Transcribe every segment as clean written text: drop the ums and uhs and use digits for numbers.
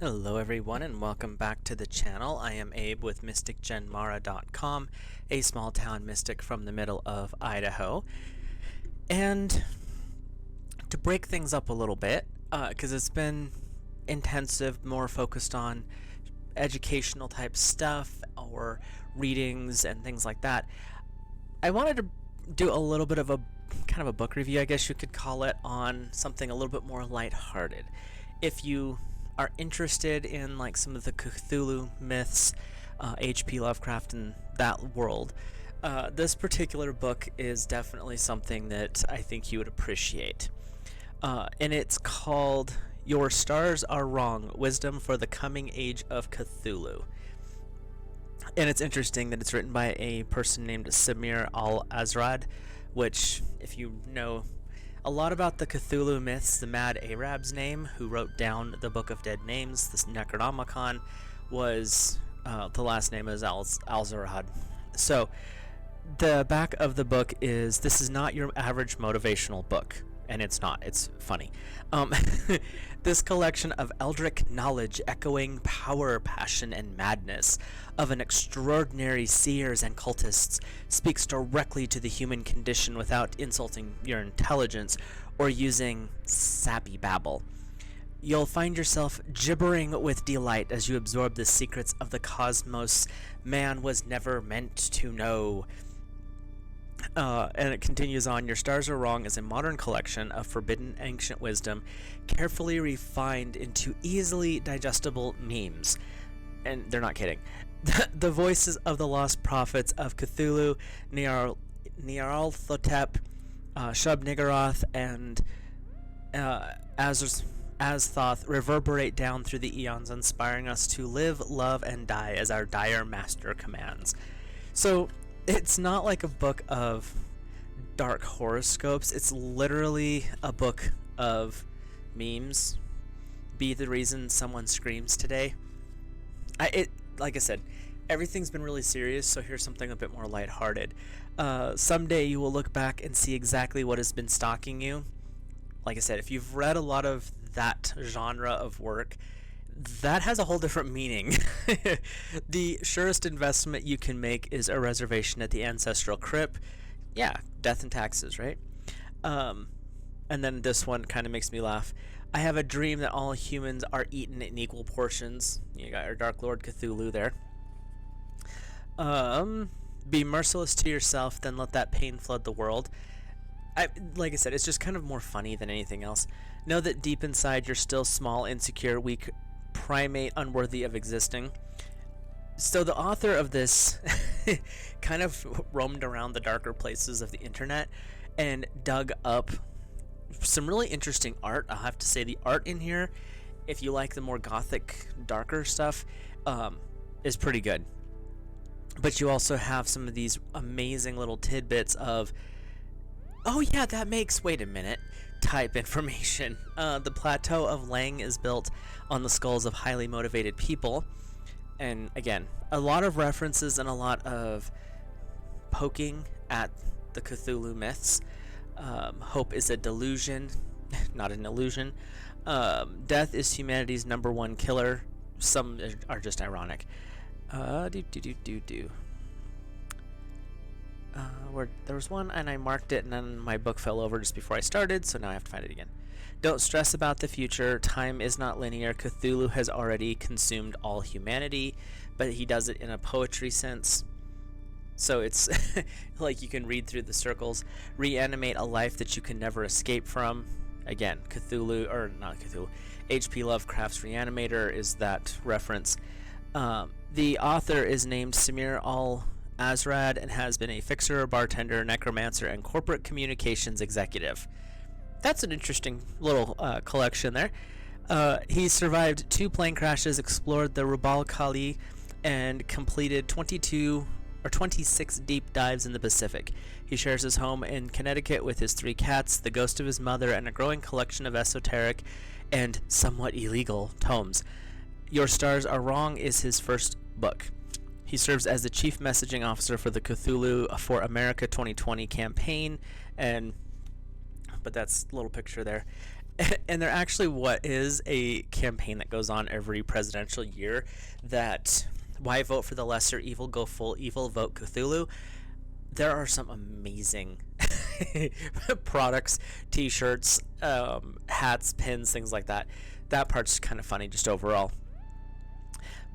Hello everyone and welcome back to the channel. I am Abe with mysticgenmara.com, a small town mystic from the middle of Idaho. And to break things up a little bit, because it's been intensive, more focused on educational type stuff or readings and things like that, I wanted to do a little bit of a kind of a book review, I guess you could call it, on something a little bit more lighthearted. If you are interested in like some of the Cthulhu myths, H.P. Lovecraft and that world, this particular book is definitely something that I think you would appreciate. And it's called Your Stars Are Wrong, Wisdom for the Coming Age of Cthulhu. And it's interesting that it's written by a person named Samir al-Azrad, which, if you know a lot about the Cthulhu myths, the Mad Arab's name, who wrote down the Book of Dead Names, this Necronomicon, was, the last name is al-Zarad. So, the back of the book is, this is not your average motivational book. And it's not, it's funny. This collection of eldritch knowledge echoing power, passion, and madness of an extraordinary seers and cultists speaks directly to the human condition without insulting your intelligence or using sappy babble. You'll find yourself gibbering with delight as you absorb the secrets of the cosmos man was never meant to know. And it continues on, Your Stars Are Wrong is a modern collection of forbidden ancient wisdom, carefully refined into easily digestible memes. And they're not kidding. The voices of the lost prophets of Cthulhu, Nyarlathotep, Shub-Niggurath, and Azthoth reverberate down through the eons, inspiring us to live, love, and die as our dire master commands. So, it's not like a book of dark horoscopes. It's literally a book of memes. Be the reason someone screams today. Like I said, everything's been really serious, so here's something a bit more lighthearted. Someday you will look back and see exactly what has been stalking you. Like I said, if you've read a lot of that genre of work, that has a whole different meaning. The surest investment you can make is a reservation at the ancestral crypt. Yeah, death and taxes, right? And then this one kind of makes me laugh. I have a dream that all humans are eaten in equal portions. You got your Dark Lord Cthulhu there. Be merciless to yourself, then let that pain flood the world. Like I said, it's just kind of more funny than anything else. Know that deep inside you're still small, insecure, weak, primate, unworthy of existing. So the author of this kind of roamed around the darker places of the internet and dug up some really interesting art. I'll have to say the art in here, if you like the more gothic, darker stuff, is pretty good. But you also have some of these amazing little tidbits of, oh yeah, that makes, wait a minute, type information. The plateau of Lang is built on the skulls of highly motivated people. And again, a lot of references and a lot of poking at the Cthulhu myths. Hope is a delusion, not an illusion. Death is humanity's #1 killer. Some are just ironic. Where there was one and I marked it and then my book fell over just before I started, so now I have to find it again. Don't stress about the future. Time is not linear. Cthulhu has already consumed all humanity, but he does it in a poetry sense. So it's like you can read through the circles. Reanimate a life that you can never escape from. Again, Cthulhu, or not Cthulhu, H.P. Lovecraft's Reanimator is that reference. The author is named Samir al-Azrad and has been a fixer, bartender, necromancer, and corporate communications executive. That's an interesting little collection there. He survived 2 plane crashes, explored the Rubal Khali, and completed 26 deep dives in the Pacific. He shares his home in Connecticut with his 3 cats, the ghost of his mother, and a growing collection of esoteric and somewhat illegal tomes. Your Stars Are Wrong is his first book. He serves as the chief messaging officer for the Cthulhu for America 2020 campaign, but that's a little picture there. And there actually what is a campaign that goes on every presidential year that why vote for the lesser evil, go full evil, vote Cthulhu. There are some amazing products, t-shirts, hats, pins, things like that. That part's kind of funny just overall.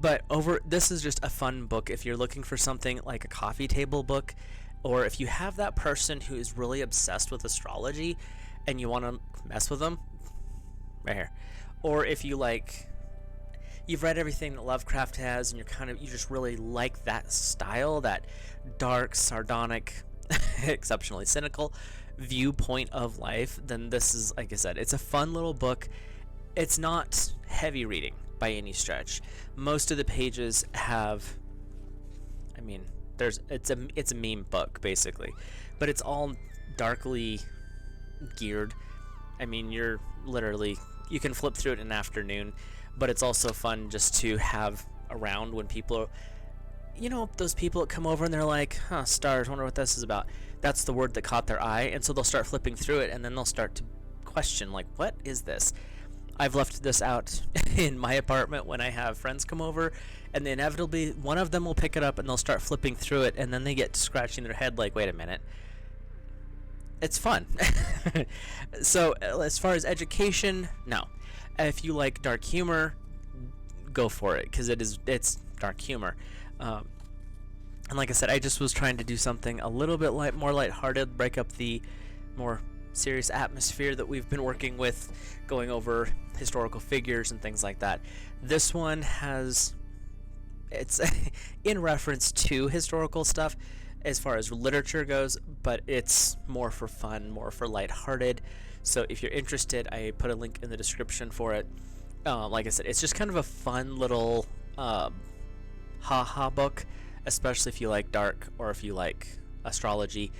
But this is just a fun book if you're looking for something like a coffee table book, or if you have that person who is really obsessed with astrology and you want to mess with them, right here. Or if you you've read everything that Lovecraft has and you just really like that style, that dark, sardonic, exceptionally cynical viewpoint of life, then this is, like I said, it's a fun little book. It's not heavy reading by any stretch. Most of the pages have, I mean, it's a meme book basically, but it's all darkly geared. I mean, you can flip through it in an afternoon, but it's also fun just to have around when people, those people that come over and they're like, stars, wonder what this is about. That's the word that caught their eye, and so they'll start flipping through it, and then they'll start to question, like, what is this? I've left this out in my apartment when I have friends come over, and inevitably one of them will pick it up and they'll start flipping through it, and then they get scratching their head like, wait a minute. It's fun. So as far as education, no. If you like dark humor, go for it, because it's dark humor. And like I said, I just was trying to do something a little bit more lighthearted, break up the more serious atmosphere that we've been working with, going over historical figures and things like that. This one it's in reference to historical stuff as far as literature goes, but it's more for fun, more for lighthearted. So if you're interested, I put a link in the description for it. Like I said, it's just kind of a fun little ha-ha book, especially if you like dark or if you like astrology.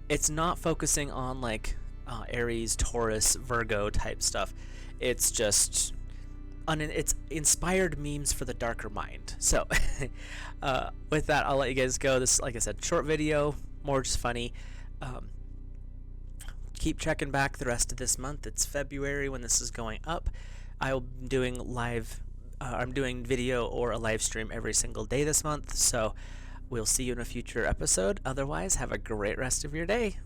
It's not focusing on Aries, Taurus, Virgo type stuff. It's just it's inspired memes for the darker mind. So with that, I'll let you guys go. This, like I said, short video, more just funny. Keep checking back the rest of this month. It's February when this is going up. I'm doing video or a live stream every single day this month, so we'll see you in a future episode. Otherwise, have a great rest of your day.